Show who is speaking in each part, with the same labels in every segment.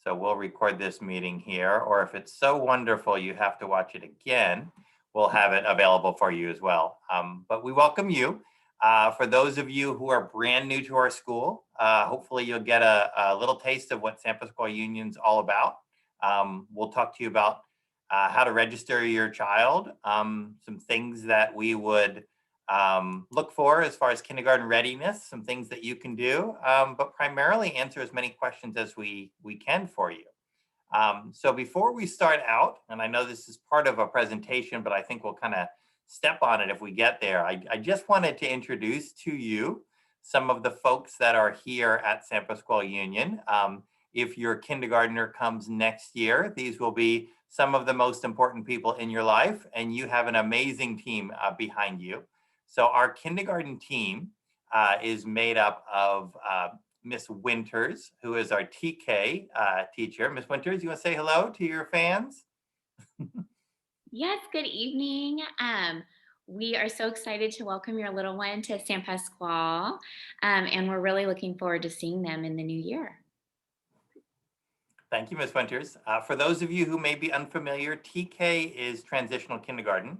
Speaker 1: So we'll record this meeting here, or if it's so wonderful you have to watch it again, we'll have it available for you as well. But we welcome you. For those of you who are brand new to our school, hopefully you'll get a little taste of what San Pasqual Union's all about. We'll talk to you about how to register your child, some things that we would look for as far as kindergarten readiness, some things that you can do, but primarily answer as many questions as we can for you. So before we start out, and I know this is part of a presentation, but I think we'll kind of step on it if we get there. I just wanted to introduce to you some of the folks that are here at San Pasqual Union. If your kindergartner comes next year, these will be some of the most important people in your life, and you have an amazing team behind you. So our kindergarten team is made up of Miss Winters, who is our TK teacher. Miss Winters, you want to say hello to your fans?
Speaker 2: Yes, good evening. We are so excited to welcome your little one to San Pasqual, and we're really looking forward to seeing them in the new year.
Speaker 1: Thank you, Ms. Winters. For those of you who may be unfamiliar, TK is transitional kindergarten.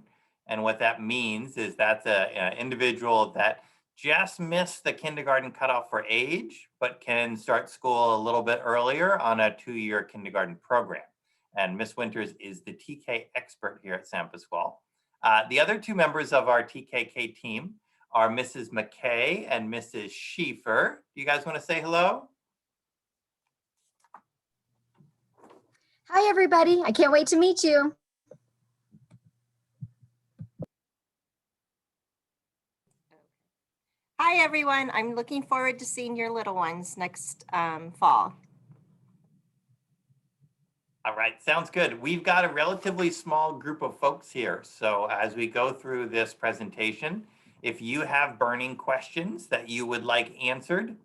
Speaker 1: And what that means is that's an individual that just missed the kindergarten cutoff for age, but can start school a little bit earlier on a 2-year kindergarten program. And Ms. Winters is the TK expert here at San Pasqual. The other two members of our TKK team are Mrs. McKay and Mrs. Schieffer. Do you guys want to say hello?
Speaker 3: Hi, everybody. I can't wait to meet you.
Speaker 4: Hi, everyone. I'm looking forward to seeing your little ones next fall.
Speaker 1: All right, sounds good. We've got a relatively small group of folks here. So as we go through this presentation, if you have burning questions that you would like answered,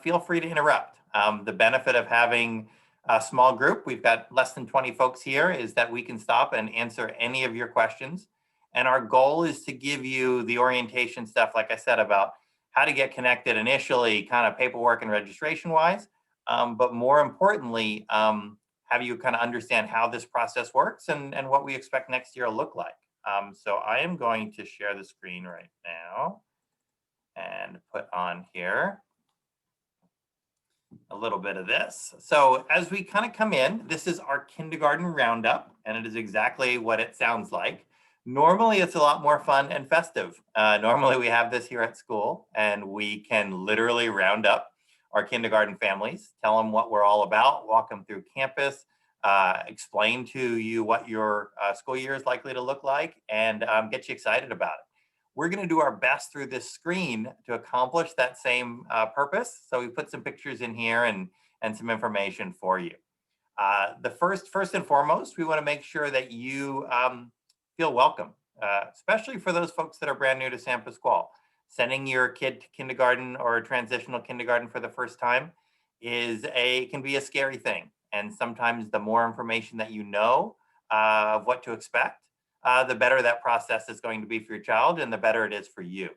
Speaker 1: feel free to interrupt. The benefit of having a small group, we've got less than 20 folks here, is that we can stop and answer any of your questions. And our goal is to give you the orientation stuff, like I said, about how to get connected initially, kind of paperwork and registration wise, but more importantly, have you kind of understand how this process works and what we expect next year to look like. So I am going to share the screen right now and put on here a little bit of this. So as we kind of come in, this is our kindergarten roundup, and it is exactly what it sounds like. Normally, it's a lot more fun and festive. Normally, we have this here at school, and we can literally round up our kindergarten families, tell them what we're all about, walk them through campus, explain to you what your school year is likely to look like, and get you excited about it. We're going to do our best through this screen to accomplish that same purpose. So we put some pictures in here and some information for you. The first and foremost, we want to make sure that you feel welcome, especially for those folks that are brand new to San Pasqual. Sending your kid to kindergarten or transitional kindergarten for the first time can be a scary thing. And sometimes the more information that you know of what to expect, the better that process is going to be for your child and the better it is for you.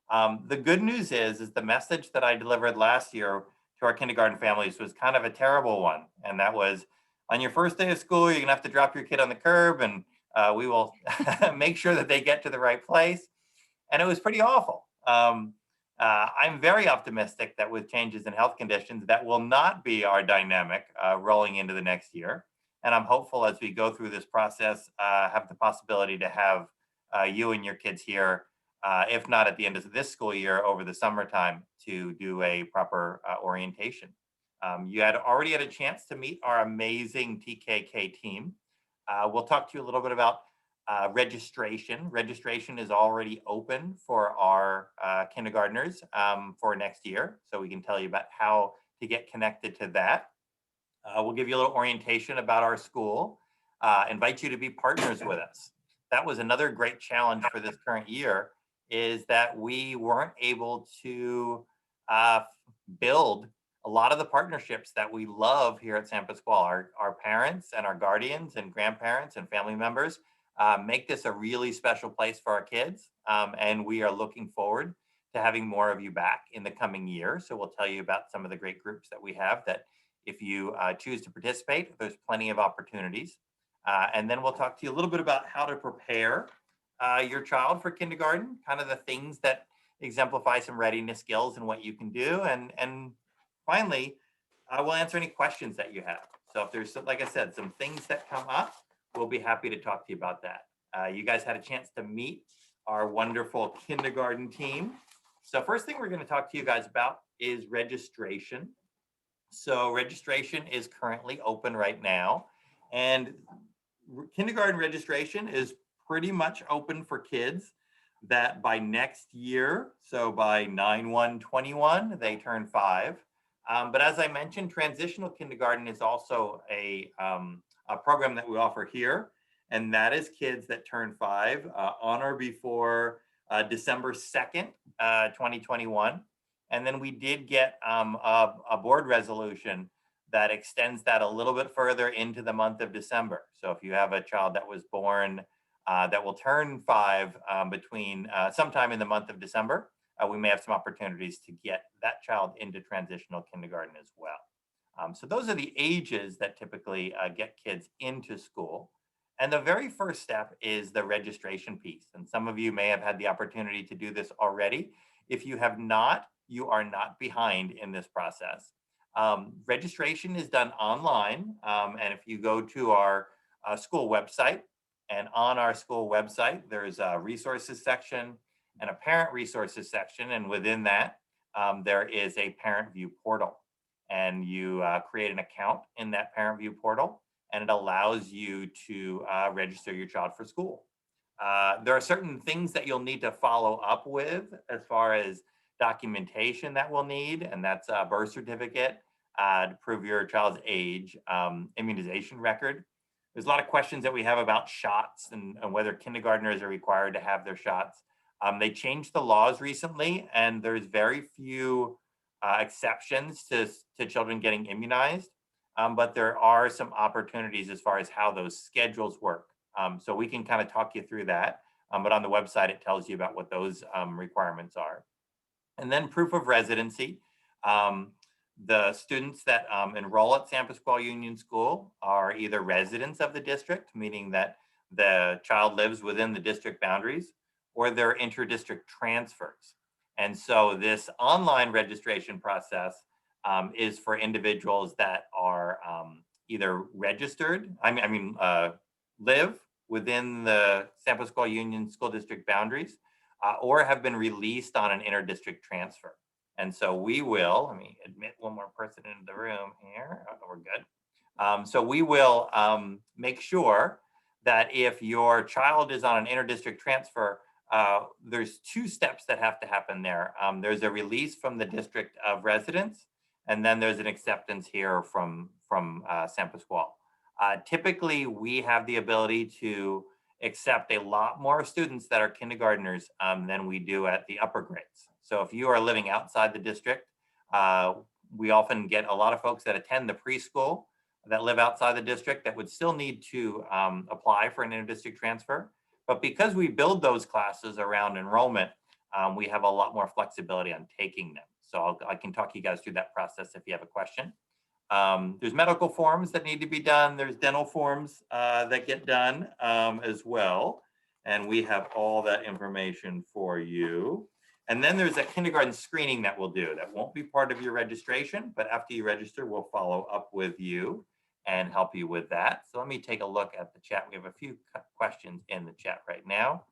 Speaker 1: The good news is the message that I delivered last year to our kindergarten families was kind of a terrible one. And that was, on your first day of school, you're gonna have to drop your kid on the curb and we will make sure that they get to the right place. And it was pretty awful. I'm very optimistic that with changes in health conditions, that will not be our dynamic rolling into the next year. And I'm hopeful as we go through this process, have the possibility to have you and your kids here, if not at the end of this school year, over the summertime to do a proper orientation. You had already had a chance to meet our amazing TKK team. We'll talk to you a little bit about registration. Registration is already open for our kindergartners for next year. So we can tell you about how to get connected to that. We'll give you a little orientation about our school, invite you to be partners with us. That was another great challenge for this current year, is that we weren't able to build a lot of the partnerships that we love here at San Pasqual. Our parents and our guardians and grandparents and family members make this a really special place for our kids. And we are looking forward to having more of you back in the coming year. So we'll tell you about some of the great groups that we have that If you choose to participate, there's plenty of opportunities. And then we'll talk to you a little bit about how to prepare your child for kindergarten, kind of the things that exemplify some readiness skills and what you can do. And finally, we'll answer any questions that you have. So if there's, like I said, some things that come up, we'll be happy to talk to you about that. You guys had a chance to meet our wonderful kindergarten team. So first thing we're going to talk to you guys about is registration. So registration is currently open right now, and kindergarten registration is pretty much open for kids that by next year, so by 9/1/21, they turn 5. But as I mentioned, transitional kindergarten is also a program that we offer here, and that is kids that turn 5 on or before December 2nd, 2021. And then we did get a board resolution that extends that a little bit further into the month of December. So if you have a child that was born that will turn 5 between sometime in the month of December, we may have some opportunities to get that child into transitional kindergarten as well. So those are the ages that typically get kids into school. And the very first step is the registration piece. And some of you may have had the opportunity to do this already. If you have not, you are not behind in this process. Registration is done online. And if you go to our school website, and on our school website, there's a resources section and a parent resources section. And within that, there is a parent view portal. And you create an account in that parent view portal, and it allows you to register your child for school. There are certain things that you'll need to follow up with as far as documentation that we'll need, and that's a birth certificate to prove your child's age, immunization record. There's a lot of questions that we have about shots and whether kindergartners are required to have their shots. They changed the laws recently, and there's very few exceptions to children getting immunized, but there are some opportunities as far as how those schedules work. So we can kind of talk you through that, but on the website, it tells you about what those requirements are. And then proof of residency. The students that enroll at San Pasquale Union School are either residents of the district, meaning that the child lives within the district boundaries, or they're interdistrict transfers. And so this online registration process is for individuals that are either registered, live within the San Pasquale Union School District boundaries, or have been released on an interdistrict transfer. And so we will, let me admit one more person into the room here. Oh, we're good. So we will make sure that if your child is on an interdistrict transfer, there's 2 steps that have to happen there. There's a release from the district of residence, and then there's an acceptance here from San Pasquale. Typically, we have the ability to accept a lot more students that are kindergartners than we do at the upper grades. So if you are living outside the district, we often get a lot of folks that attend the preschool that live outside the district that would still need to apply for an interdistrict transfer. But because we build those classes around enrollment, we have a lot more flexibility on taking them. So I can talk you guys through that process if you have a question. There's medical forms that need to be done. There's dental forms that get done as well. And we have all that information for you. And then there's a kindergarten screening that we'll do that won't be part of your registration, but after you register, we'll follow up with you and help you with that. So let me take a look at the chat. We have a few questions in the chat right now,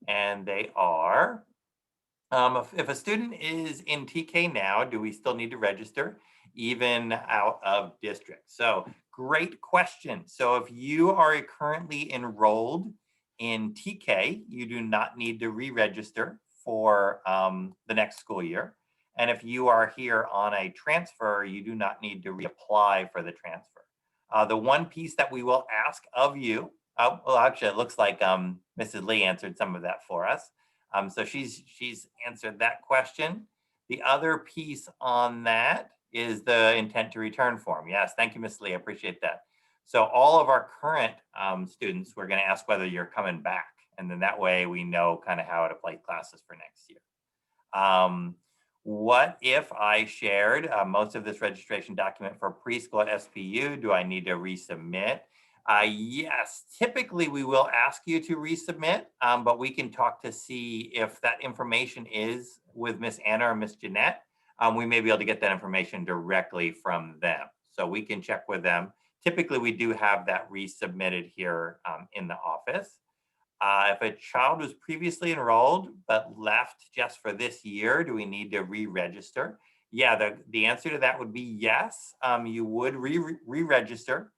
Speaker 1: and they are, if a student is in TK now, do we still need to register even out of district? So great question. So if you are currently enrolled in TK, you do not need to re-register for the next school year. And if you are here on a transfer, you do not need to reapply for the transfer. The one piece that we will ask of you, well, actually, it looks like Mrs. Lee answered some of that for us. So she's answered that question. The other piece on that is the intent to return form. Yes, thank you, Ms. Lee, I appreciate that. So all of our current students, we're gonna ask whether you're coming back. And then that way we know kind of how to play classes for next year. What if I shared most of this registration document for preschool at SPU? Do I need to resubmit? Yes, typically we will ask you to resubmit, but we can talk to see if that information is with Miss Anna or Miss Jeanette. We may be able to get that information directly from them. So we can check with them. Typically, we do have that resubmitted here in the office. If a child was previously enrolled but left just for this year, do we need to re-register? Yeah, the answer to that would be yes. You would re-register.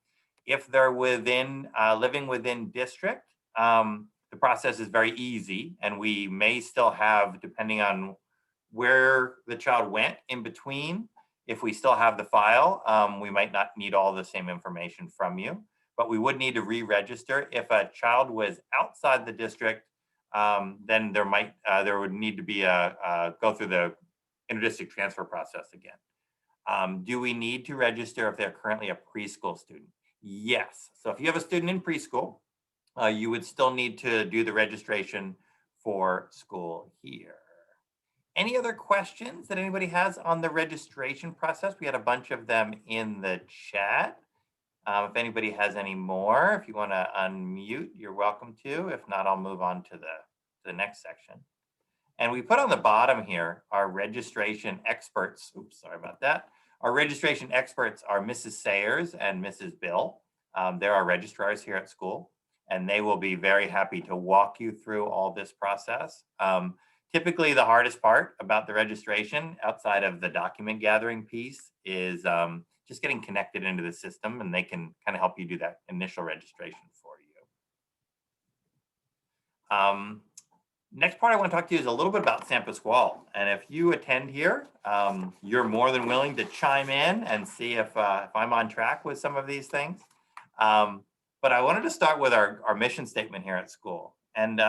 Speaker 1: If they're within living within district, the process is very easy, and we may still have, depending on where the child went in between, if we still have the file, we might not need all the same information from you, but we would need to re-register. If a child was outside the district, then there would need to be go through the interdistrict transfer process again. Do we need to register if they're currently a preschool student? Yes. So if you have a student in preschool, you would still need to do the registration for school here. Any other questions that anybody has on the registration process? We had a bunch of them in the chat. If anybody has any more, if you want to unmute, you're welcome to. If not, I'll move on to the next section. And we put on the bottom here our registration experts. Oops, sorry about that. Our registration experts are Mrs. Sayers and Mrs. Bill. They're our registrars here at school, and they will be very happy to walk you through all this process. Typically, the hardest part about the registration, outside of the document gathering piece, is just getting connected into the system, and they can kind of help you do that initial registration for you. Next part I want to talk to you is a little bit about San Pasquale. And if you attend here, you're more than willing to chime in and see if I'm on track with some of these things. But I wanted to start with our mission statement here at school. And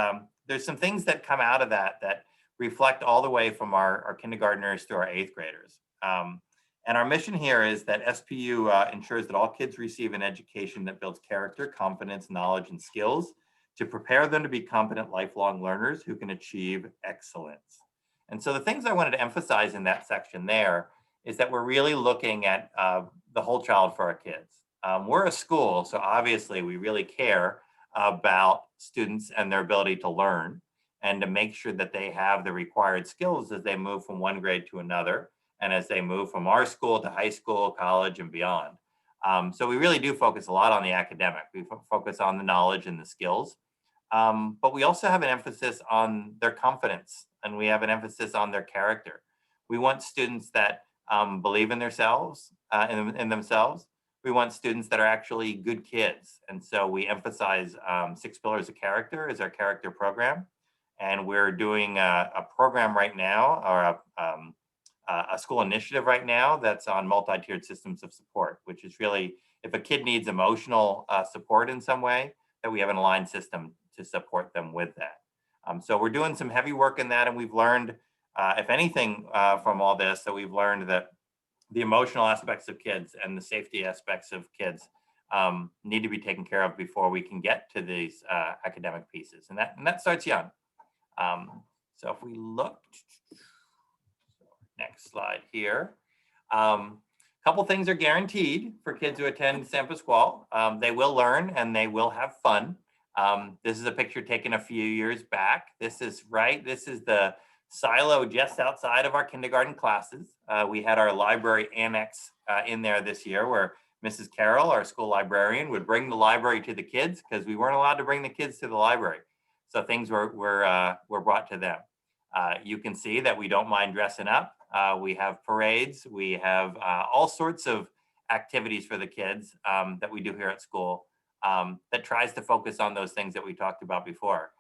Speaker 1: there's some things that come out of that reflect all the way from our kindergartners to our 8th graders. And our mission here is that SPU ensures that all kids receive an education that builds character, confidence, knowledge, and skills to prepare them to be competent lifelong learners who can achieve excellence. And so the things I wanted to emphasize in that section there is that we're really looking at the whole child for our kids. We're a school, so obviously we really care about students and their ability to learn and to make sure that they have the required skills as they move from one grade to another and as they move from our school to high school, college, and beyond. So we really do focus a lot on the academic. We focus on the knowledge and the skills, but we also have an emphasis on their confidence, and we have an emphasis on their character. We want students that believe in themselves, in themselves. We want students that are actually good kids. And so we emphasize 6 pillars of character as our character program. And we're doing a program right now, or a school initiative right now that's on multi-tiered systems of support, which is really, if a kid needs emotional support in some way, that we have an aligned system to support them with that. So we're doing some heavy work in that, and we've learned, if anything, from all this, that we've learned that the emotional aspects of kids and the safety aspects of kids need to be taken care of before we can get to these academic pieces, and that starts young. So if we look, next slide here. Couple things are guaranteed for kids who attend San Pasquale. They will learn and they will have fun. This is a picture taken a few years back. This is the silo just outside of our kindergarten classes. We had our library annex in there this year, where Mrs. Carroll, our school librarian, would bring the library to the kids because we weren't allowed to bring the kids to the library. So things were brought to them. You can see that we don't mind dressing up. We have parades. We have all sorts of activities for the kids that we do here at school that tries to focus on those things that we talked about before,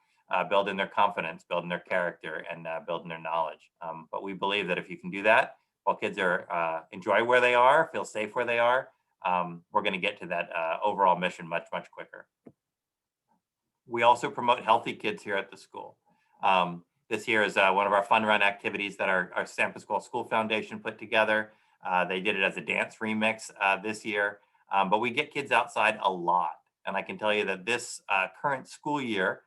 Speaker 1: building their confidence, building their character, and building their knowledge. But we believe that if you can do that while kids are enjoy where they are, feel safe where they are, we're going to get to that overall mission much, much quicker. We also promote healthy kids here at the school. This here is one of our fun run activities that our San Pasquale School Foundation put together. They did it as a dance remix this year, but we get kids outside a lot. And I can tell you that this current school year,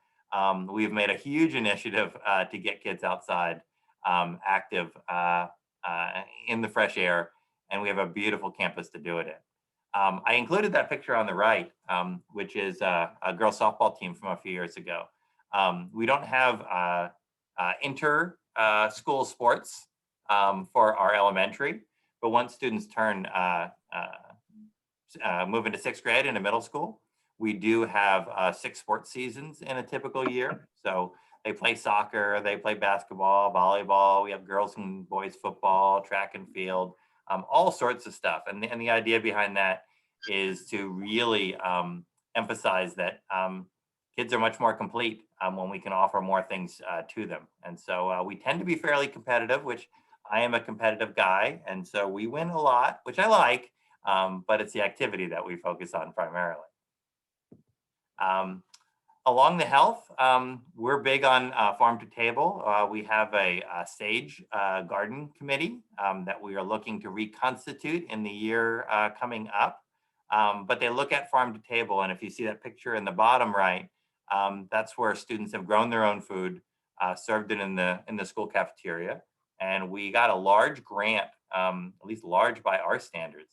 Speaker 1: we've made a huge initiative to get kids outside active. in the fresh air, and we have a beautiful campus to do it in. I included that picture on the right, which is a girls softball team from a few years ago. We don't have inter-school sports for our elementary, but once students move into sixth grade into middle school, we do have 6 sports seasons in a typical year. So they play soccer, they play basketball, volleyball. We have girls and boys football, track and field, all sorts of stuff. And the idea behind that is to really emphasize that kids are much more complete when we can offer more things to them. And so we tend to be fairly competitive, which I am a competitive guy. And so we win a lot, which I like, but it's the activity that we focus on primarily. Along the health, we're big on farm to table. We have a sage garden committee that we are looking to reconstitute in the year coming up. But they look at farm to table, and if you see that picture in the bottom right, that's where students have grown their own food, served it in the school cafeteria, and we got a large grant, at least large by our standards,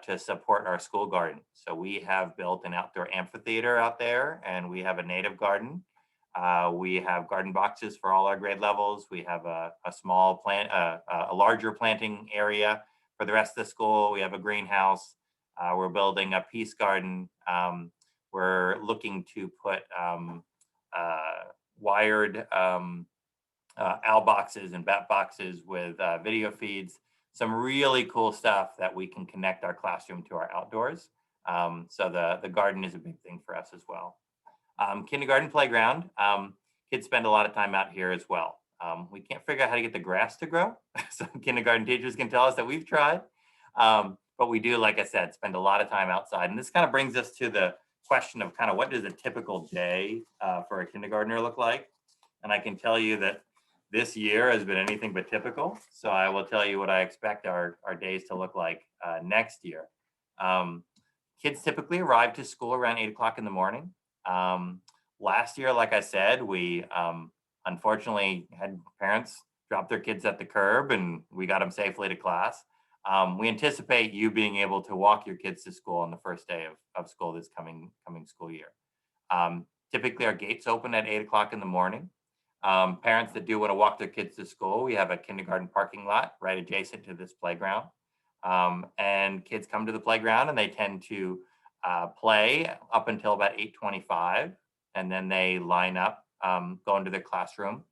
Speaker 1: to support our school garden. So we have built an outdoor amphitheater out there, and we have a native garden. We have garden boxes for all our grade levels. We have a small plant, a larger planting area for the rest of the school. We have a greenhouse. We're building a peace garden. We're looking to put wired owl boxes and bat boxes with video feeds. Some really cool stuff that we can connect our classroom to our outdoors. So the garden is a big thing for us as well. Kindergarten playground. Kids spend a lot of time out here as well. We can't figure out how to get the grass to grow. So kindergarten teachers can tell us that we've tried. But we do, like I said, spend a lot of time outside. And this kind of brings us to the question of kind of what does a typical day for a kindergartner look like? And I can tell you that this year has been anything but typical. So I will tell you what I expect our days to look like next year. Kids typically arrive to school around 8 o'clock in the morning. Last year, like I said, we unfortunately had parents drop their kids at the curb and we got them safely to class. We anticipate you being able to walk your kids to school on the first day of school this coming school year. Typically our gates open at 8 o'clock in the morning. Parents that do want to walk their kids to school, we have a kindergarten parking lot right adjacent to this playground. And kids come to the playground and they tend to play up until about 8:25, and then they line up, go into their classroom.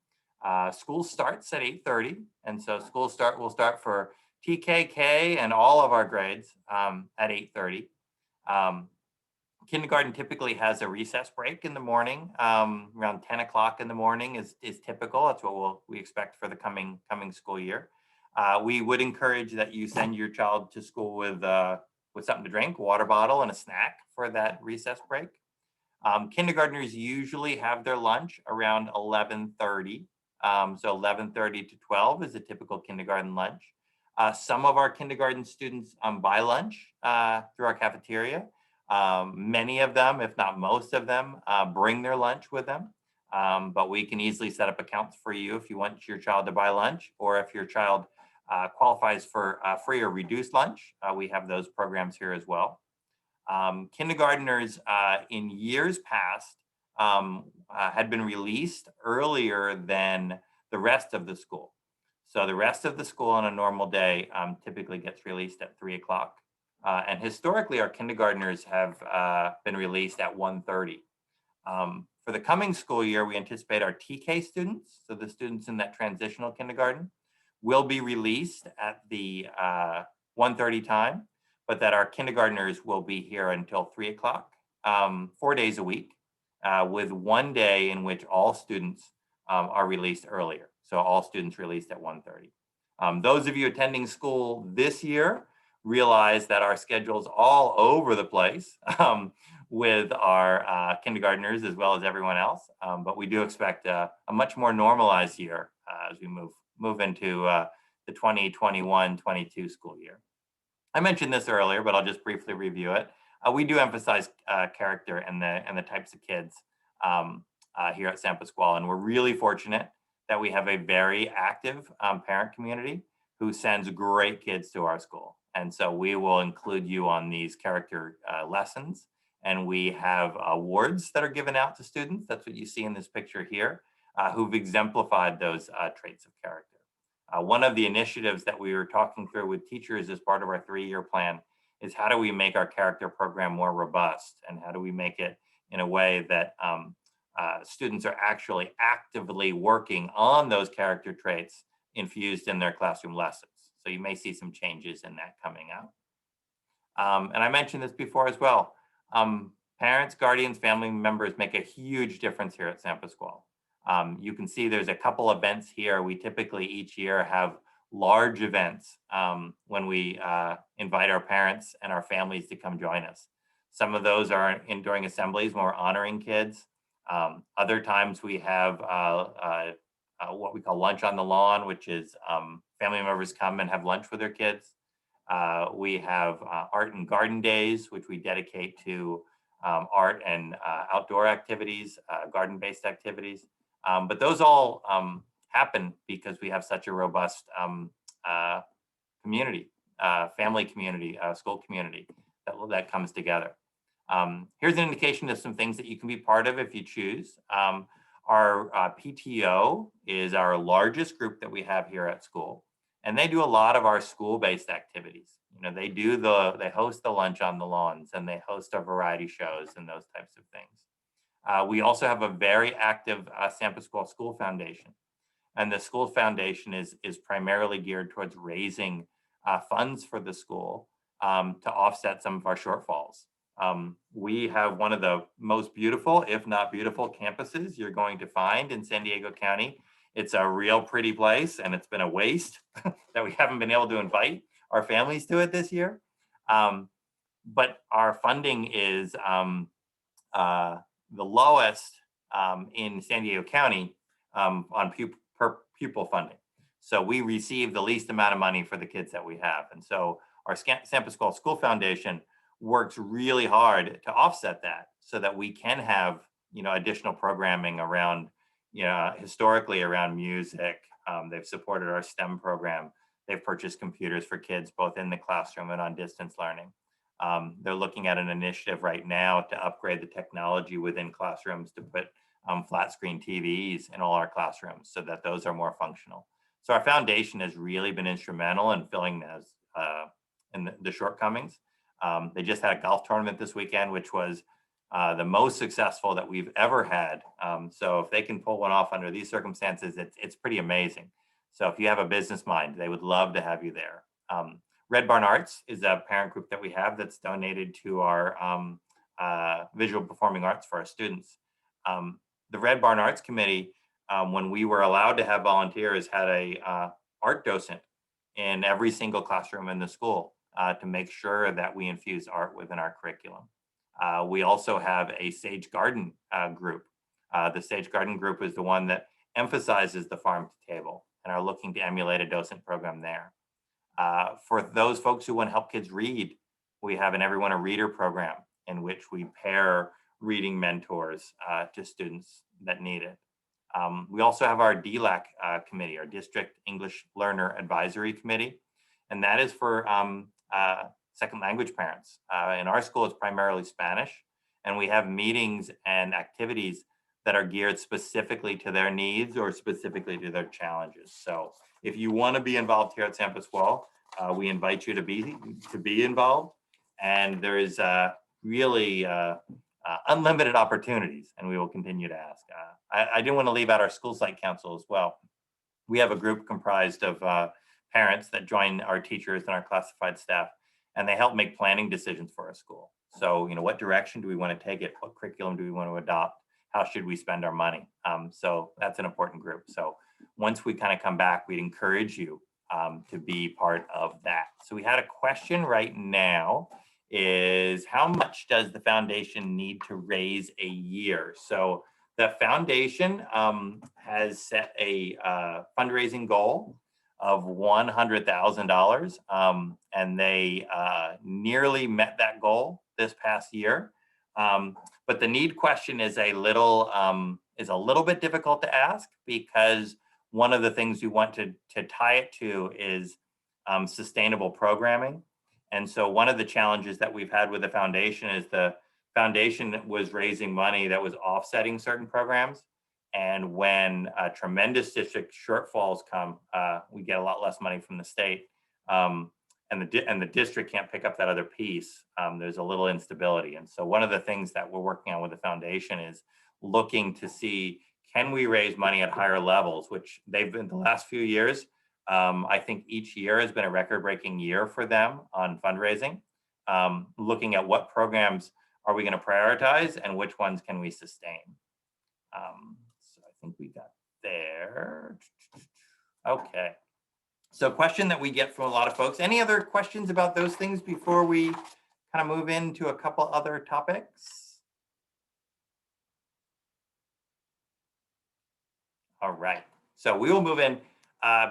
Speaker 1: School starts at 8:30, and so will start for TKK and all of our grades at 8:30. Kindergarten typically has a recess break in the morning, around 10 o'clock in the morning is typical. That's what we expect for the coming school year. We would encourage that you send your child to school with something to drink, water bottle and a snack for that recess break. Kindergartners usually have their lunch around 11:30. So 11:30 to 12 is a typical kindergarten lunch. Some of our kindergarten students buy lunch through our cafeteria. Many of them, if not most of them, bring their lunch with them. But we can easily set up accounts for you if you want your child to buy lunch, or if your child qualifies for free or reduced lunch. We have those programs here as well. Kindergartners in years past had been released earlier than the rest of the school. So the rest of the school on a normal day typically gets released at 3 o'clock. And historically, our kindergartners have been released at 1:30. For the coming school year, we anticipate our TK students, so the students in that transitional kindergarten, will be released at the 1:30 time, but that our kindergartners will be here until 3 o'clock, 4 days a week, with 1 day in which all students are released earlier. So all students released at 1:30. Those of you attending school this year realize that our schedule's all over the place with our kindergartners as well as everyone else. But we do expect a much more normalized year as we move into the 2021-22 school year. I mentioned this earlier, but I'll just briefly review it. We do emphasize character and the types of kids here at San Pasquale, and we're really fortunate that we have a very active parent community who sends great kids to our school. And so we will include you on these character lessons. And we have awards that are given out to students. That's what you see in this picture here, who've exemplified those traits of character. One of the initiatives that we were talking through with teachers as part of our 3-year plan is how do we make our character program more robust, and how do we make it in a way that students are actually actively working on those character traits infused in their classroom lessons. So you may see some changes in that coming out. And I mentioned this before as well. Parents, guardians, family members make a huge difference here at San Pasquale. You can see there's a couple events here. We typically each year have large events when we invite our parents and our families to come join us. Some of those are during assemblies when we're honoring kids. Other times we have what we call lunch on the lawn, which is family members come and have lunch with their kids. We have art and garden days, which we dedicate to art and outdoor activities, garden-based activities. But those all happen because we have such a robust community, family community, school community that comes together. Here's an indication of some things that you can be part of if you choose. Our PTO is our largest group that we have here at school, and they do a lot of our school-based activities. You know, they host the lunch on the lawns, and they host our variety shows and those types of things. We also have a very active San Pasquale School Foundation, and the School Foundation is primarily geared towards raising funds for the school to offset some of our shortfalls. We have one of the most beautiful, if not beautiful, campuses you're going to find in San Diego County. It's a real pretty place, and it's been a waste that we haven't been able to invite our families to it this year. But our funding is the lowest in San Diego County on per pupil funding. So we receive the least amount of money for the kids that we have. And so our San Pasquale School Foundation works really hard to offset that so that we can have, you know, additional programming around, you know, historically around music. They've supported our STEM program. They've purchased computers for kids, both in the classroom and on distance learning. They're looking at an initiative right now to upgrade the technology within classrooms to put flat screen TVs in all our classrooms so that those are more functional. So our foundation has really been instrumental in filling those in the shortcomings. They just had a golf tournament this weekend, which was the most successful that we've ever had. So if they can pull one off under these circumstances, it's pretty amazing. So if you have a business mind, they would love to have you there. Red Barn Arts is a parent group that we have that's donated to our visual performing arts for our students. The Red Barn Arts Committee, when we were allowed to have volunteers, had a art docent in every single classroom in the school to make sure that we infuse art within our curriculum. We also have a Sage Garden group. The Sage Garden group is the one that emphasizes the farm to table and are looking to emulate a docent program there. For those folks who want to help kids read, we have an Everyone a Reader program in which we pair reading mentors to students that need it. We also have our DLAC committee, our District English Learner Advisory Committee, and that is for second language parents. In our school, it's primarily Spanish, and we have meetings and activities that are geared specifically to their needs or specifically to their challenges. So if you want to be involved here at San Pasquale, we invite you to be involved, and there is really unlimited opportunities, and we will continue to ask. I do want to leave out our school site council as well. We have a group comprised of parents that join our teachers and our classified staff, and they help make planning decisions for our school. So, you know, what direction do we want to take it? What curriculum do we want to adopt? How should we spend our money? So that's an important group. So once we kind of come back, we'd encourage you to be part of that. So we had a question right now is how much does the foundation need to raise a year? So the foundation has set a fundraising goal of $100,000, and they nearly met that goal this past year. But the need question is a little bit difficult to ask, because one of the things we want to tie it to is sustainable programming. And so one of the challenges that we've had with the foundation is the foundation was raising money that was offsetting certain programs. And when tremendous district shortfalls come, we get a lot less money from the state. And the district can't pick up that other piece. There's a little instability. And so one of the things that we're working on with the foundation is looking to see, can we raise money at higher levels, which they've been the last few years. I think each year has been a record-breaking year for them on fundraising, looking at what programs are we going to prioritize and which ones can we sustain. So I think we got there. Okay. So question that we get from a lot of folks. Any other questions about those things before we kind of move into a couple other topics? All right. So we will move in.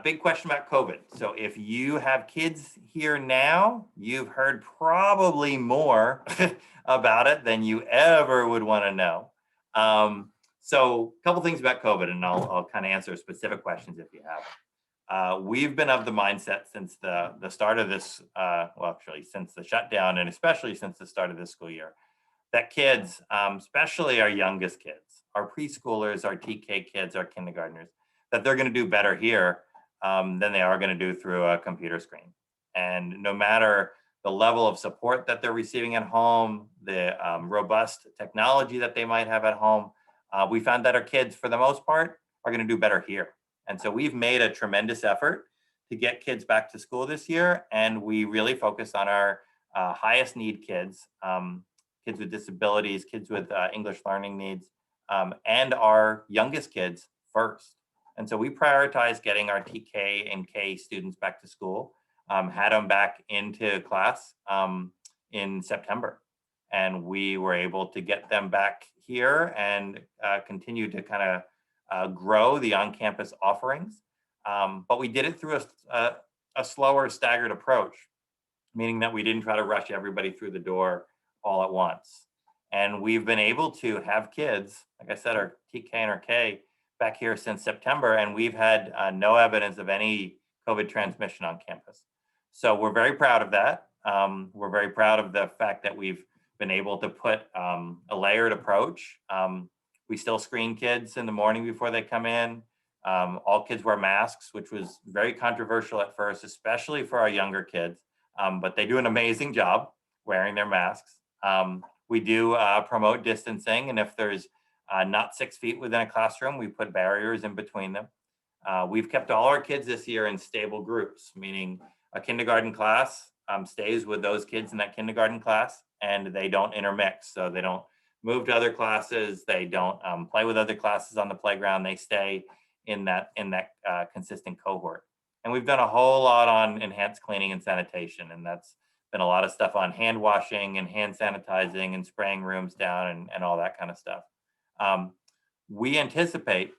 Speaker 1: Big question about COVID. So if you have kids here now, you've heard probably more about it than you ever would want to know. So a couple things about COVID, and I'll kind of answer specific questions if you have. We've been of the mindset since the start of this, well, actually since the shutdown, and especially since the start of this school year, that kids, especially our youngest kids, our preschoolers, our TK kids, our kindergartners, that they're going to do better here than they are going to do through a computer screen. And no matter the level of support that they're receiving at home, the robust technology that they might have at home, we found that our kids, for the most part, are going to do better here. And so we've made a tremendous effort to get kids back to school this year. And we really focus on our highest need kids, kids with disabilities, kids with English learning needs, and our youngest kids first. And so we prioritize getting our TK and K students back to school, had them back into class in September. And we were able to get them back here and continue to kind of grow the on-campus offerings. But we did it through a slower, staggered approach, meaning that we didn't try to rush everybody through the door all at once. And we've been able to have kids, like I said, our TK and our K, back here since September, and we've had no evidence of any COVID transmission on campus. So we're very proud of that. We're very proud of the fact that we've been able to put a layered approach. We still screen kids in the morning before they come in. All kids wear masks, which was very controversial at first, especially for our younger kids, but they do an amazing job wearing their masks. We do promote distancing, and if there's not 6 feet within a classroom, we put barriers in between them. We've kept all our kids this year in stable groups, meaning a kindergarten class stays with those kids in that kindergarten class, and they don't intermix. So they don't move to other classes. They don't play with other classes on the playground. They stay in that consistent cohort. And we've done a whole lot on enhanced cleaning and sanitation, and that's been a lot of stuff on hand washing and hand sanitizing and spraying rooms down and all that kind of stuff. We anticipate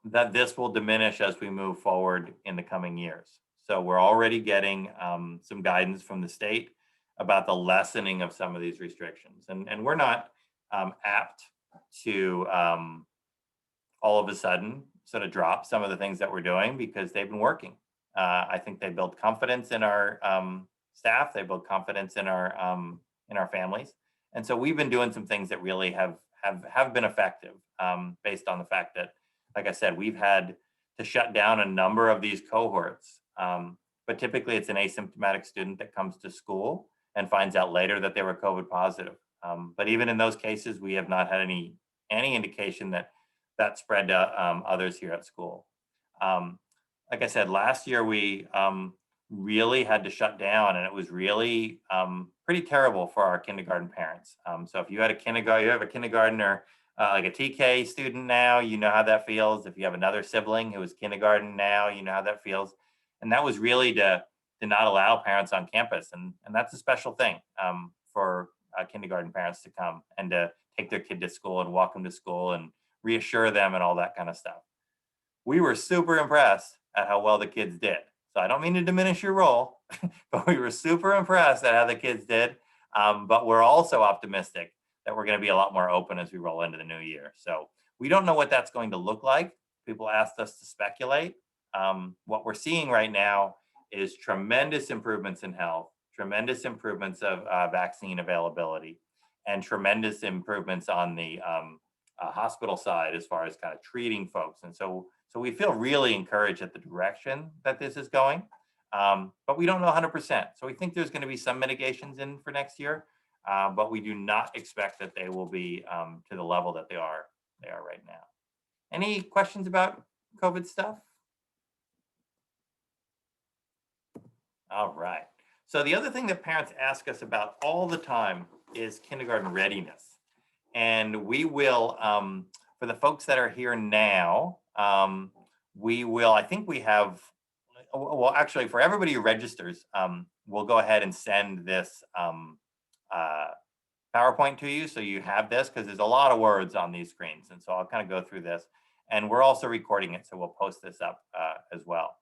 Speaker 1: that this will diminish as we move forward in the coming years. So we're already getting some guidance from the state about the lessening of some of these restrictions. And we're not apt to all of a sudden sort of drop some of the things that we're doing because they've been working. I think they build confidence in our staff. They build confidence in our families. And so we've been doing some things that really have been effective based on the fact that, like I said, we've had to shut down a number of these cohorts. But typically it's an asymptomatic student that comes to school and finds out later that they were COVID positive. But even in those cases, we have not had any indication that spread to others here at school. Like I said, last year we really had to shut down, and it was really pretty terrible for our kindergarten parents. So if you had you have a kindergartner, like a TK student now, you know how that feels. If you have another sibling who is kindergarten now, you know how that feels. And that was really to not allow parents on campus. And that's a special thing for kindergarten parents to come and to take their kid to school and walk them to school and reassure them and all that kind of stuff. We were super impressed at how well the kids did. So I don't mean to diminish your role, but we were super impressed at how the kids did. But we're also optimistic that we're going to be a lot more open as we roll into the new year. So we don't know what that's going to look like. People asked us to speculate. What we're seeing right now is tremendous improvements in health, tremendous improvements of vaccine availability, and tremendous improvements on the hospital side as far as kind of treating folks. And so we feel really encouraged at the direction that this is going, but we don't know 100%. So we think there's going to be some mitigations in for next year, but we do not expect that they will be to the level that they are right now. Any questions about COVID stuff? All right. So the other thing that parents ask us about all the time is kindergarten readiness. And we will, for the folks that are here now, we will, I think we have, well, actually for everybody who registers, we'll go ahead and send this PowerPoint to you. So you have this, because there's a lot of words on these screens. And so I'll kind of go through this. And we're also recording it, so we'll post this up as well.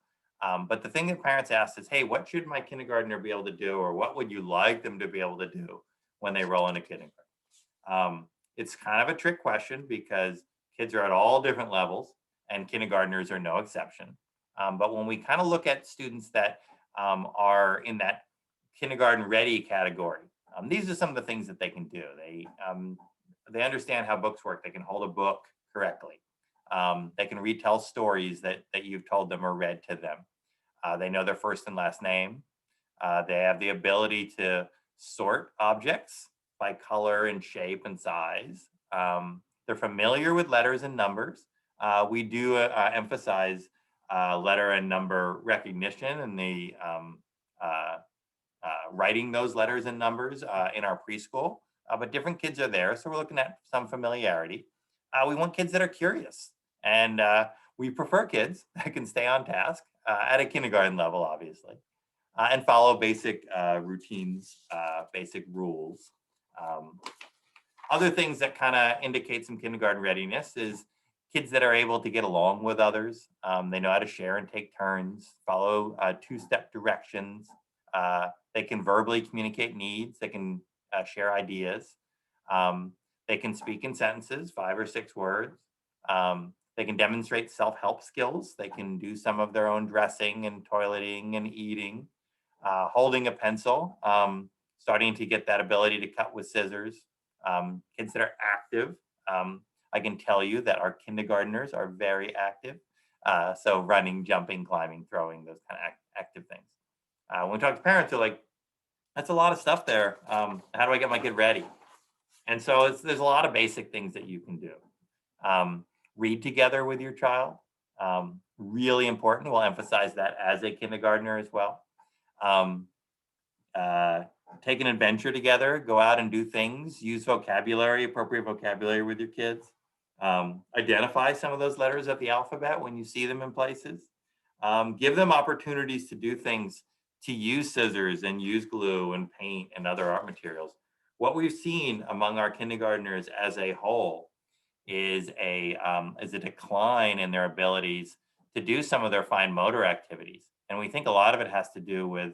Speaker 1: But the thing that parents ask is, hey, what should my kindergartner be able to do, or what would you like them to be able to do when they roll into kindergarten? It's kind of a trick question because kids are at all different levels, and kindergartners are no exception. But when we kind of look at students that are in that kindergarten ready category, these are some of the things that they can do. They understand how books work. They can hold a book correctly. They can retell stories that you've told them or read to them. They know their first and last name. They have the ability to sort objects by color and shape and size. They're familiar with letters and numbers. We do emphasize letter and number recognition and the writing those letters and numbers in our preschool, but different kids are there. So we're looking at some familiarity. We want kids that are curious, and we prefer kids that can stay on task at a kindergarten level, obviously, and follow basic routines, basic rules. Other things that kind of indicate some kindergarten readiness is kids that are able to get along with others. They know how to share and take turns, follow two-step directions. They can verbally communicate needs. They can share ideas. They can speak in sentences, 5 or 6 words. They can demonstrate self-help skills. They can do some of their own dressing and toileting and eating, holding a pencil, starting to get that ability to cut with scissors. Kids that are active. I can tell you that our kindergartners are very active. So running, jumping, climbing, throwing, those kind of active things. When we talk to parents, they're like, that's a lot of stuff there. How do I get my kid ready? And so there's a lot of basic things that you can do. Read together with your child. Really important. We'll emphasize that as a kindergartner as well. Take an adventure together. Go out and do things. Use vocabulary, appropriate vocabulary with your kids. Identify some of those letters of the alphabet when you see them in places. Give them opportunities to do things, to use scissors and use glue and paint and other art materials. What we've seen among our kindergartners as a whole is a decline in their abilities to do some of their fine motor activities. And we think a lot of it has to do with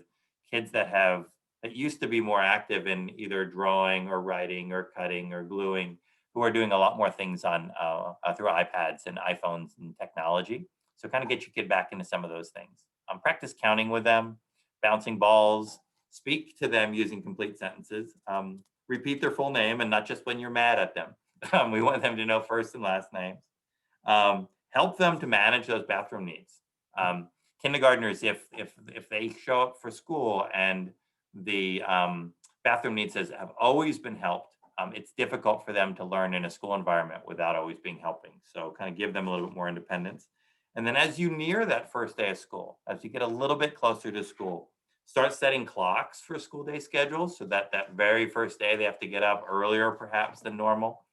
Speaker 1: kids that used to be more active in either drawing or writing or cutting or gluing, who are doing a lot more things on through iPads and iPhones and technology. So kind of get your kid back into some of those things. Practice counting with them, bouncing balls, speak to them using complete sentences, repeat their full name and not just when you're mad at them. We want them to know first and last names. Help them to manage those bathroom needs. Kindergartners, if they show up for school and the bathroom needs have always been helped, it's difficult for them to learn in a school environment without always being helping. So kind of give them a little bit more independence. And then as you near that first day of school, as you get a little bit closer to school, start setting clocks for school day schedules so that very first day they have to get up earlier perhaps than normal.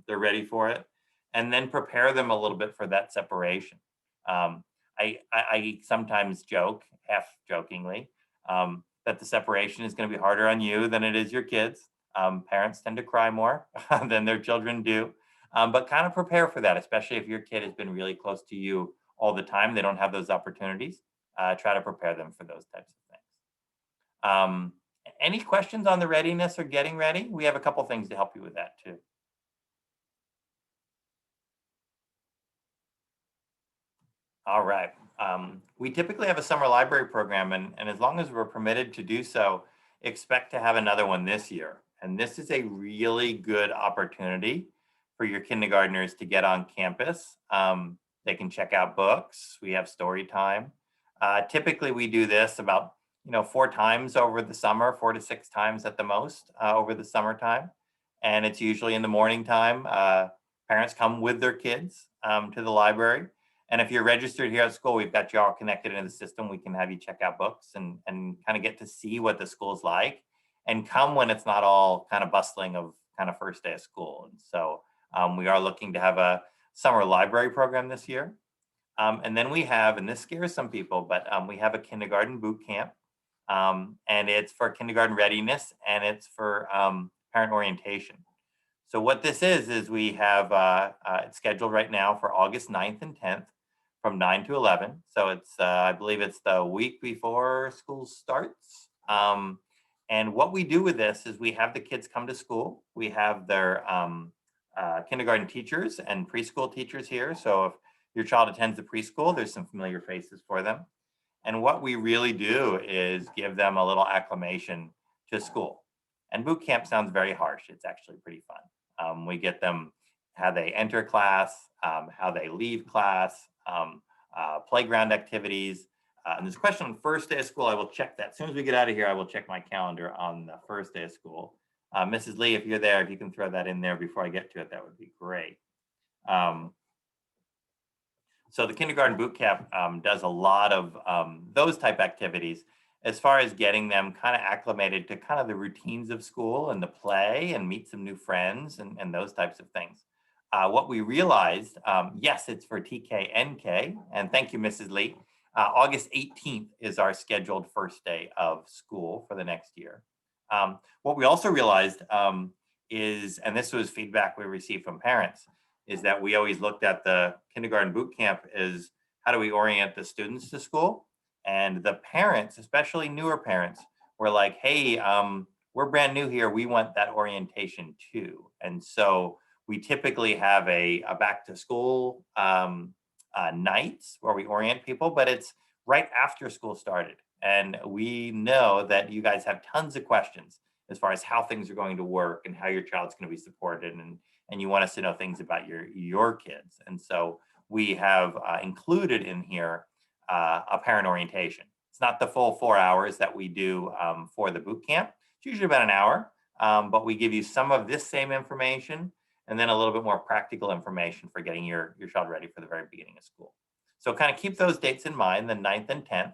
Speaker 1: They're ready for it. And then prepare them a little bit for that separation. I sometimes joke, half jokingly, that the separation is going to be harder on you than it is your kids. Parents tend to cry more than their children do. But kind of prepare for that, especially if your kid has been really close to you all the time. They don't have those opportunities. Try to prepare them for those types of things. Any questions on the readiness or getting ready? We have a couple things to help you with that too. All right. We typically have a summer library program, and as long as we're permitted to do so, expect to have another one this year. And this is a really good opportunity for your kindergartners to get on campus. They can check out books. We have story time. Typically, we do this about 4 times over the summer, 4 to 6 times at the most over the summertime. And it's usually in the morning time. Parents come with their kids to the library. And if you're registered here at school, we've got you all connected into the system. We can have you check out books and kind of get to see what the school's like and come when it's not all kind of bustling of kind of first day of school. And so we are looking to have a summer library program this year. And then we have, and this scares some people, but we have a kindergarten boot camp. And it's for kindergarten readiness and it's for parent orientation. So what this is we have it's scheduled right now for August 9th and 10th from 9 to 11. So it's, I believe it's the week before school starts. And what we do with this is we have the kids come to school. We have their kindergarten teachers and preschool teachers here. So if your child attends the preschool, there's some familiar faces for them. And what we really do is give them a little acclimation to school. And boot camp sounds very harsh. It's actually pretty fun. We get them how they enter class, how they leave class, playground activities. And there's a question on first day of school. I will check that. As soon as we get out of here, I will check my calendar on the first day of school. Mrs. Lee, if you're there, if you can throw that in there before I get to it, that would be great. So the kindergarten boot camp does a lot of those type activities as far as getting them kind of acclimated to kind of the routines of school and the play and meet some new friends and those types of things. What we realized, yes, it's for TK and K, and thank you, Mrs. Lee. August 18th is our scheduled first day of school for the next year. What we also realized is, and this was feedback we received from parents, is that we always looked at the kindergarten boot camp as how do we orient the students to school? And the parents, especially newer parents, were like, hey, we're brand new here. We want that orientation too. And so we typically have a back to school nights where we orient people, but it's right after school started. And we know that you guys have tons of questions as far as how things are going to work and how your child's going to be supported. And you want us to know things about your kids. And so we have included in here a parent orientation. It's not the full 4 hours that we do for the boot camp. It's usually about an hour, but we give you some of this same information and then a little bit more practical information for getting your child ready for the very beginning of school. So kind of keep those dates in mind, the 9th and 10th.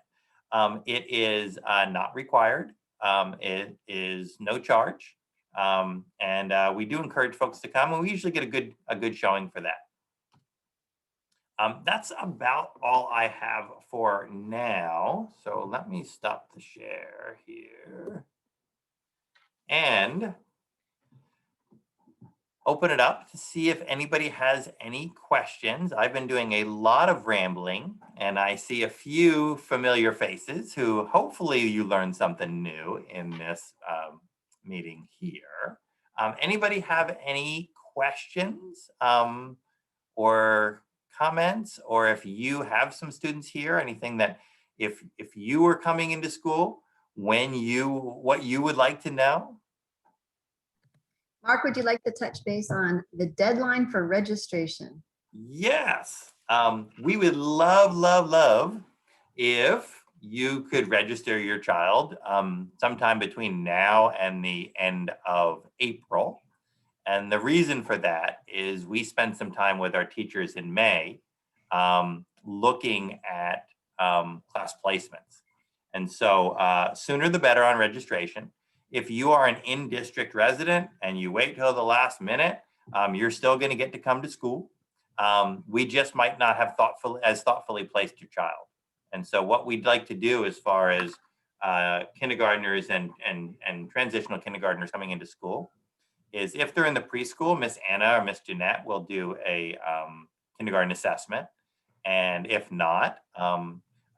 Speaker 1: It is not required. It is no charge. And we do encourage folks to come, and we usually get a good showing for that. That's about all I have for now. So let me stop the share here and open it up to see if anybody has any questions. I've been doing a lot of rambling, and I see a few familiar faces who hopefully you learned something new in this meeting here. Anybody have any questions or comments, or if you have some students here, anything that if you were coming into school, what you would like to know?
Speaker 3: Mark, would you like to touch base on the deadline for registration?
Speaker 1: Yes, we would love if you could register your child sometime between now and the end of April. And the reason for that is we spend some time with our teachers in May looking at class placements. And so sooner the better on registration. If you are an in-district resident and you wait till the last minute, you're still going to get to come to school. We just might not have thoughtfully placed your child. And so what we'd like to do as far as kindergartners and transitional kindergartners coming into school is if they're in the preschool, Miss Anna or Miss Jeanette will do a kindergarten assessment. And if not,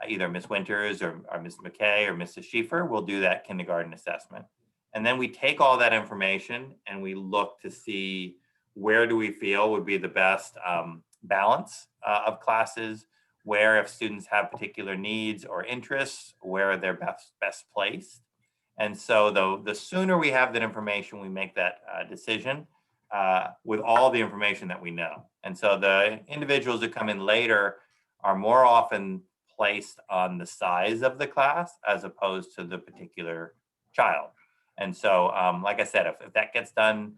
Speaker 1: either Miss Winters or Miss McKay or Mrs. Schieffer will do that kindergarten assessment. And then we take all that information and we look to see where do we feel would be the best balance of classes, where if students have particular needs or interests, where they're best placed. And so the sooner we have that information, we make that decision with all the information that we know. And so the individuals who come in later are more often placed on the size of the class as opposed to the particular child. And so, like I said, if that gets done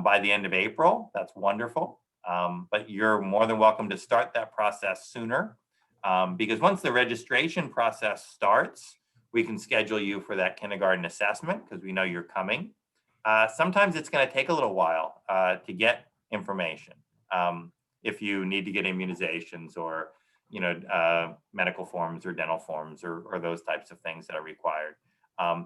Speaker 1: by the end of April, that's wonderful. But you're more than welcome to start that process sooner, because once the registration process starts, we can schedule you for that kindergarten assessment because we know you're coming. Sometimes it's going to take a little while to get information. If you need to get immunizations or medical forms or dental forms or those types of things that are required.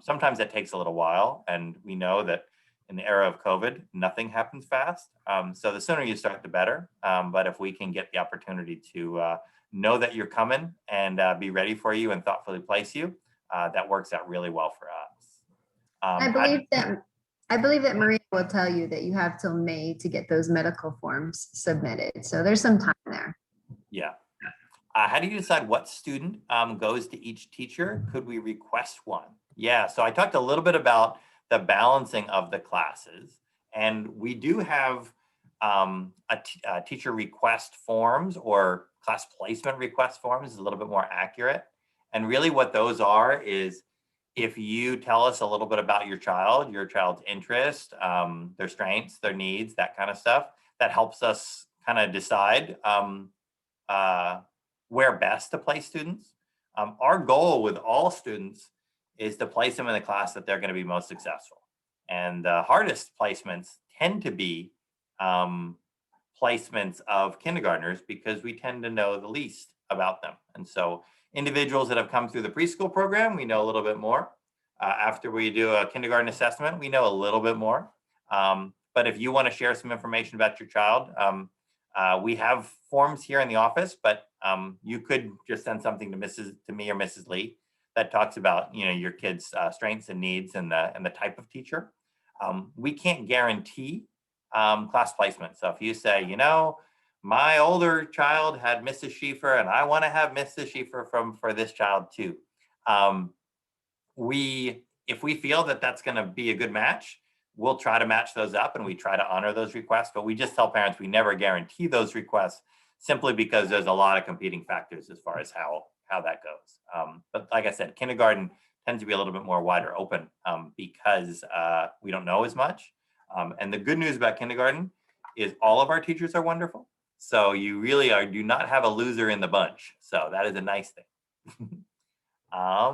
Speaker 1: Sometimes that takes a little while, and we know that in the era of COVID, nothing happens fast. So the sooner you start, the better. But if we can get the opportunity to know that you're coming and be ready for you and thoughtfully place you, that works out really well for us.
Speaker 3: I believe that Maria will tell you that you have till May to get those medical forms submitted. So there's some time there.
Speaker 1: Yeah. How do you decide what student goes to each teacher? Could we request one? Yeah, so I talked a little bit about the balancing of the classes, and we do have teacher request forms, or class placement request forms is a little bit more accurate. And really what those are is if you tell us a little bit about your child's interest, their strengths, their needs, that kind of stuff, that helps us kind of decide where best to place students. Our goal with all students is to place them in the class that they're going to be most successful. And the hardest placements tend to be placements of kindergartners because we tend to know the least about them. And so individuals that have come through the preschool program, we know a little bit more. After we do a kindergarten assessment, we know a little bit more. But if you want to share some information about your child, we have forms here in the office, but you could just send something to me or Mrs. Lee that talks about your kid's strengths and needs and the type of teacher. We can't guarantee class placement. So if you say, my older child had Mrs. Schieffer and I want to have Mrs. Schieffer for this child too. If we feel that that's going to be a good match, we'll try to match those up and we try to honor those requests, but we just tell parents we never guarantee those requests simply because there's a lot of competing factors as far as how that goes. But like I said, kindergarten tends to be a little bit more wider open because we don't know as much. And the good news about kindergarten is all of our teachers are wonderful. So you really do not have a loser in the bunch. So that is a nice thing. Yeah,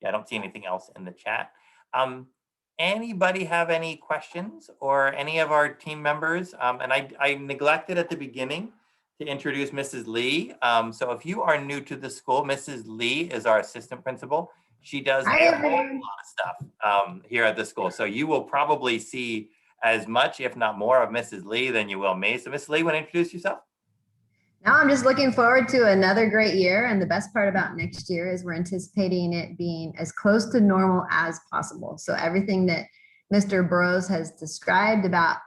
Speaker 1: I don't see anything else in the chat. Anybody have any questions, or any of our team members? And I neglected at the beginning to introduce Mrs. Lee. So if you are new to the school, Mrs. Lee is our assistant principal. She does a whole lot of stuff here at the school. So you will probably see as much, if not more, of Mrs. Lee than you will me. So Mrs. Lee, want to introduce yourself?
Speaker 3: Now I'm just looking forward to another great year. And the best part about next year is we're anticipating it being as close to normal as possible. So everything that Mr. Burrows has described about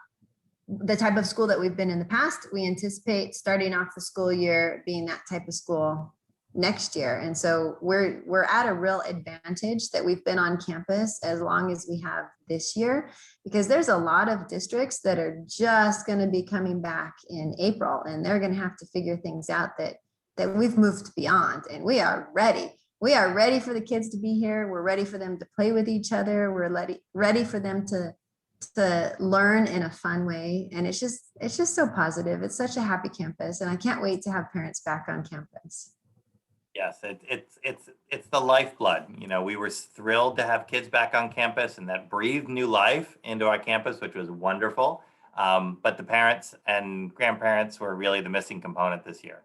Speaker 3: the type of school that we've been in the past, we anticipate starting off the school year being that type of school next year. And so we're at a real advantage that we've been on campus as long as we have this year, because there's a lot of districts that are just going to be coming back in April, and they're going to have to figure things out that we've moved beyond, and we are ready. We are ready for the kids to be here. We're ready for them to play with each other. We're ready for them to learn in a fun way. And it's just so positive. It's such a happy campus, and I can't wait to have parents back on campus.
Speaker 1: Yes, it's the lifeblood. We were thrilled to have kids back on campus, and that breathed new life into our campus, which was wonderful. But the parents and grandparents were really the missing component this year.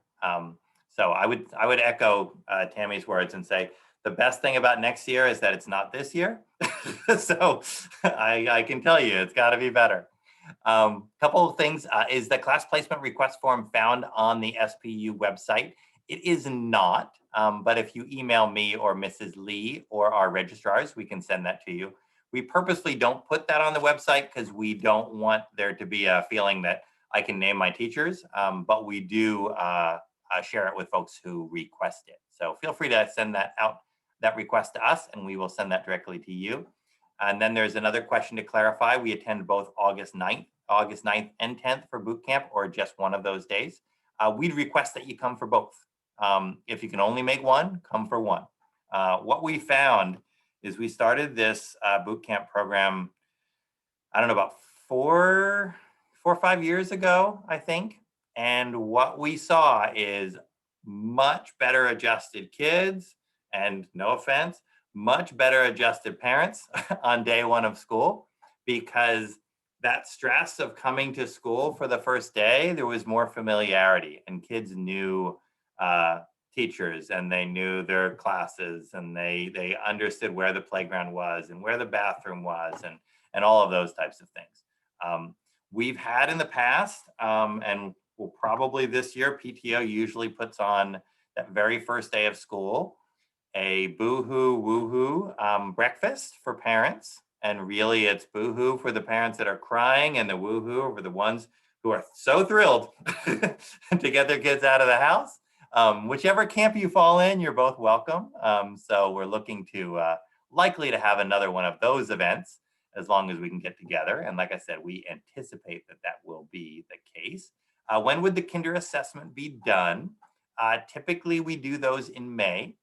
Speaker 1: So I would echo Tammy's words and say the best thing about next year is that it's not this year. So I can tell you it's got to be better. Couple of things is the class placement request form found on the SPU website. It is not, but if you email me or Mrs. Lee or our registrars, we can send that to you. We purposely don't put that on the website because we don't want there to be a feeling that I can name my teachers, but we do share it with folks who request it. So feel free to send that out, that request to us, and we will send that directly to you. And then there's another question to clarify. We attend both August 9th and 10th for boot camp, or just one of those days. We'd request that you come for both. If you can only make one, come for one. What we found is we started this boot camp program, I don't know, about four or 5 years ago, I think. And what we saw is much better adjusted kids, and no offense, much better adjusted parents on day one of school, because that stress of coming to school for the first day, there was more familiarity, and kids knew teachers, and they knew their classes, and they understood where the playground was and where the bathroom was, and all of those types of things. We've had in the past, and will probably this year, PTO usually puts on that very first day of school a boohoo woohoo breakfast for parents. And really it's boohoo for the parents that are crying, and the woohoo for the ones who are so thrilled to get their kids out of the house. Whichever camp you fall in, you're both welcome. So we're looking to likely to have another one of those events as long as we can get together. And like I said, we anticipate that that will be the case. When would the kinder assessment be done? Typically we do those in May.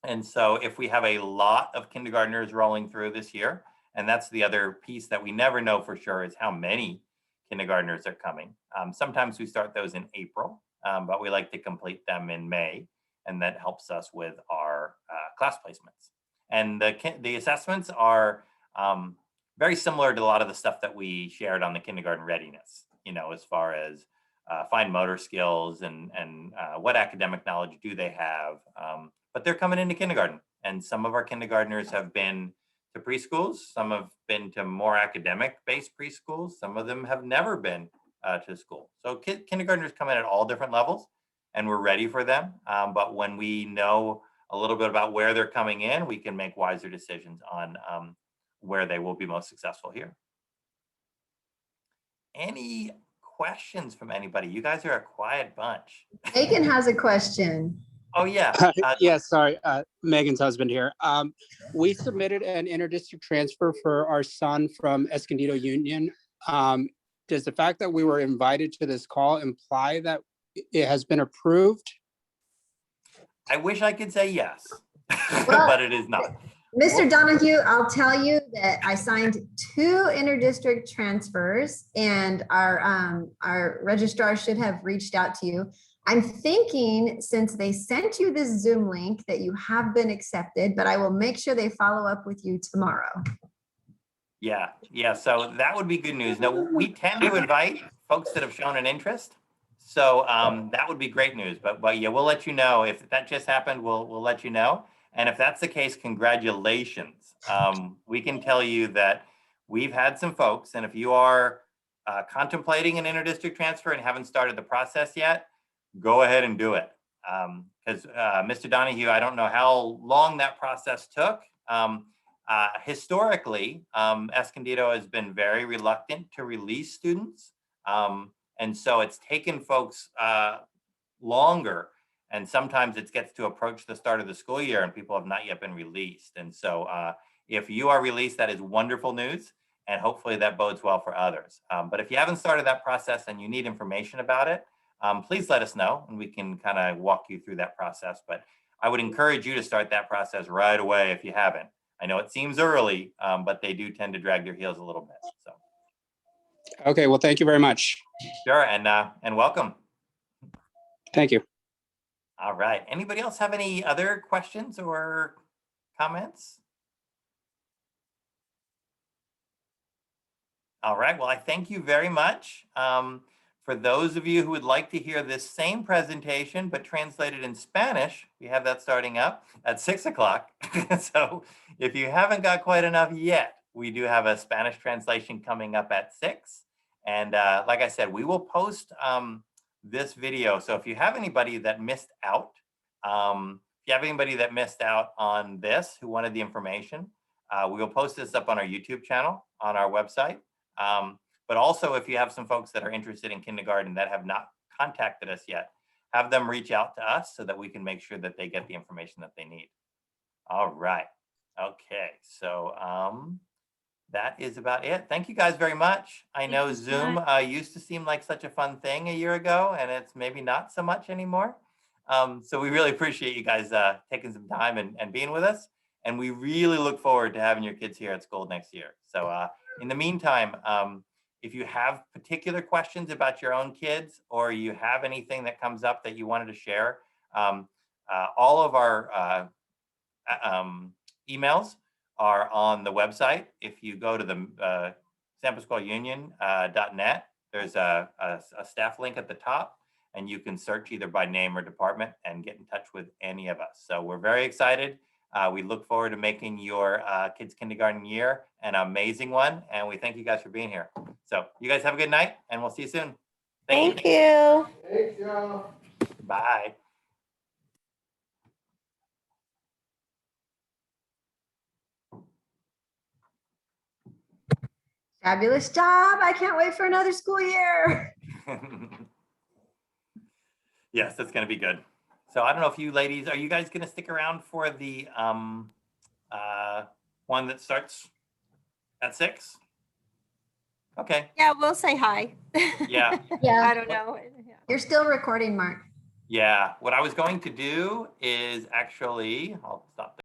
Speaker 1: And so if we have a lot of kindergartners rolling through this year, and that's the other piece that we never know for sure, is how many kindergartners are coming. Sometimes we start those in April, but we like to complete them in May, and that helps us with our class placements. And the assessments are very similar to a lot of the stuff that we shared on the kindergarten readiness, you know, as far as fine motor skills and what academic knowledge do they have. But they're coming into kindergarten, and some of our kindergartners have been to preschools. Some have been to more academic-based preschools. Some of them have never been to school. So kindergartners come in at all different levels, and we're ready for them. But when we know a little bit about where they're coming in, we can make wiser decisions on where they will be most successful here. Any questions from anybody? You guys are a quiet bunch.
Speaker 3: Megan has a question.
Speaker 1: Oh yeah.
Speaker 5: Yeah, sorry, Megan's husband here. We submitted an interdistrict transfer for our son from Escondido Union. Does the fact that we were invited to this call imply that it has been approved?
Speaker 1: I wish I could say yes,
Speaker 3: Well,
Speaker 1: but it is not.
Speaker 3: Mr. Donahue, I'll tell you that I signed 2 interdistrict transfers, and our registrar should have reached out to you. I'm thinking, since they sent you this Zoom link, that you have been accepted, but I will make sure they follow up with you tomorrow.
Speaker 1: Yeah, so that would be good news. Now, we tend to invite folks that have shown an interest. So that would be great news, but yeah, we'll let you know. If that just happened, we'll let you know. And if that's the case, congratulations. We can tell you that we've had some folks, and if you are contemplating an interdistrict transfer and haven't started the process yet, go ahead and do it. Because Mr. Donahue, I don't know how long that process took. Historically, Escondido has been very reluctant to release students. And so it's taken folks longer. And sometimes it gets to approach the start of the school year and people have not yet been released. And so if you are released, that is wonderful news. And hopefully that bodes well for others. But if you haven't started that process and you need information about it, please let us know and we can kind of walk you through that process. But I would encourage you to start that process right away if you haven't. I know it seems early, but they do tend to drag their heels a little bit. So.
Speaker 5: Okay, well, thank you very much.
Speaker 1: Sure, and welcome.
Speaker 5: Thank you.
Speaker 1: All right. Anybody else have any other questions or comments? All right. Well, I thank you very much. For those of you who would like to hear this same presentation, but translated in Spanish, we have that starting up at 6 o'clock. So if you haven't got quite enough yet, we do have a Spanish translation coming up at 6. And like I said, we will post this video. So if you have anybody that missed out, on this, who wanted the information, we will post this up on our YouTube channel, on our website. But also if you have some folks that are interested in kindergarten that have not contacted us yet, have them reach out to us so that we can make sure that they get the information that they need. All right. Okay. So that is about it. Thank you guys very much. I know
Speaker 2: you so
Speaker 1: Zoom used to seem like such a fun thing a year ago, and it's maybe not so much anymore. So we really appreciate you guys taking some time and being with us. And we really look forward to having your kids here at school next year. So in the meantime, if you have particular questions about your own kids, or you have anything that comes up that you wanted to share, all of our emails are on the website. If you go to the sanpasqualeunion.net, there's a staff link at the top, and you can search either by name or department and get in touch with any of us. So we're very excited. We look forward to making your kids' kindergarten year an amazing one, and we thank you guys for being here. So you guys have a good night, and we'll see you soon.
Speaker 4: Thank you.
Speaker 6: Thanks, y'all.
Speaker 1: Bye.
Speaker 3: Fabulous job. I can't wait for another school year.
Speaker 1: Yes, that's going to be good. So I don't know if you ladies, are you guys going to stick around for the one that starts at 6? Okay.
Speaker 4: Yeah, we'll say hi.
Speaker 1: Yeah.
Speaker 4: I
Speaker 3: Yeah,
Speaker 4: don't know.
Speaker 3: you're still recording, Mark.
Speaker 1: Yeah. What I was going to do is actually, I'll stop.